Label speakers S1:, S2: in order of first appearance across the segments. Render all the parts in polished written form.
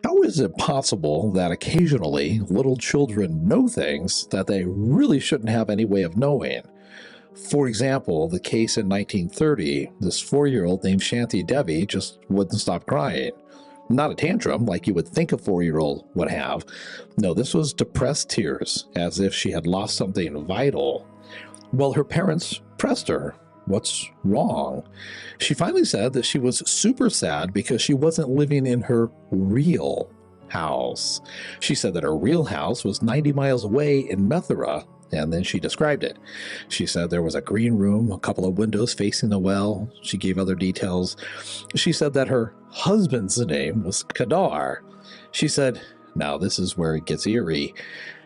S1: How is it possible that occasionally little children know things that they really shouldn't have any way of knowing? For example, the case in 1930, this 4-year-old named Shanti Devi just wouldn't stop crying. Not a tantrum like you would think a 4-year-old would have. No, this was depressed tears, as if she had lost something vital. Well, her parents pressed her. What's wrong? She finally said that she was super sad because she wasn't living in her real house. She said that her real house was 90 miles away in Mathura, and then she described it. She said there was a green room, a couple of windows facing the well. She gave other details. She said that her husband's name was Kedar. She said, now this is where it gets eerie.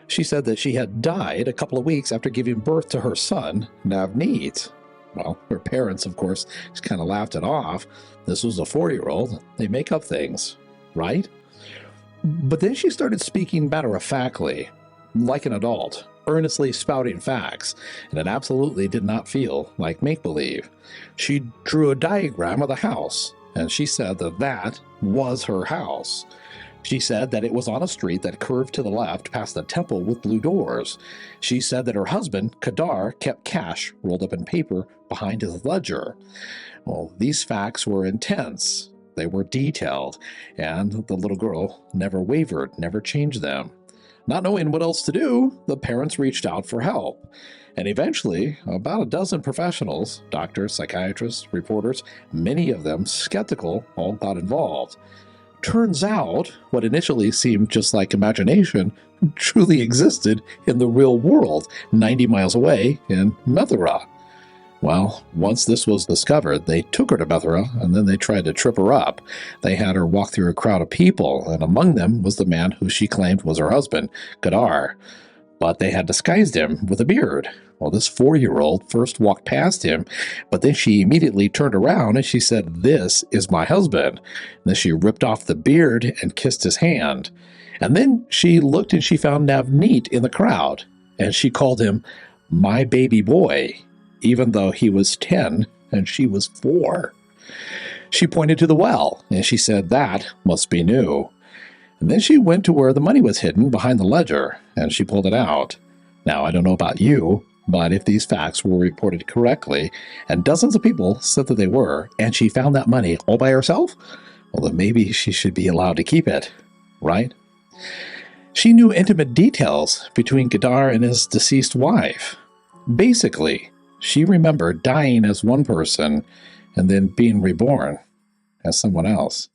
S1: She said that she had died a couple of weeks after giving birth to her son, Navneet. Well, her parents, of course, just kind of laughed it off. This was a 4-year-old. They make up things, right? But then she started speaking matter-of-factly, like an adult, earnestly spouting facts, and it absolutely did not feel like make-believe. She drew a diagram of the house, and she said that that was her house. She said that it was on a street that curved to the left past a temple with blue doors. She said that her husband, Kedar, kept cash rolled up in paper behind his ledger. Well, these facts were intense. They were detailed, and the little girl never wavered, never changed them. Not knowing what else to do, the parents reached out for help. And eventually, about a dozen professionals, doctors, psychiatrists, reporters, many of them skeptical, all got involved. Turns out, what initially seemed just like imagination truly existed in the real world, 90 miles away in Mathura. Well, once this was discovered, they took her to Mathura, and then they tried to trip her up. They had her walk through a crowd of people, and among them was the man who she claimed was her husband, Kedar. But they had disguised him with a beard. Well, this 4-year-old first walked past him, but then she immediately turned around and she said, "This is my husband." And then she ripped off the beard and kissed his hand. And then she looked and she found Navneet in the crowd, and she called him my baby boy, even though he was 10 and she was 4. She pointed to the well, and she said that must be new. And then she went to where the money was hidden behind the ledger, and she pulled it out. Now, I don't know about you, but if these facts were reported correctly, and dozens of people said that they were, and she found that money all by herself, well, then maybe she should be allowed to keep it, right? She knew intimate details between Kedar and his deceased wife. Basically, she remembered dying as one person and then being reborn as someone else.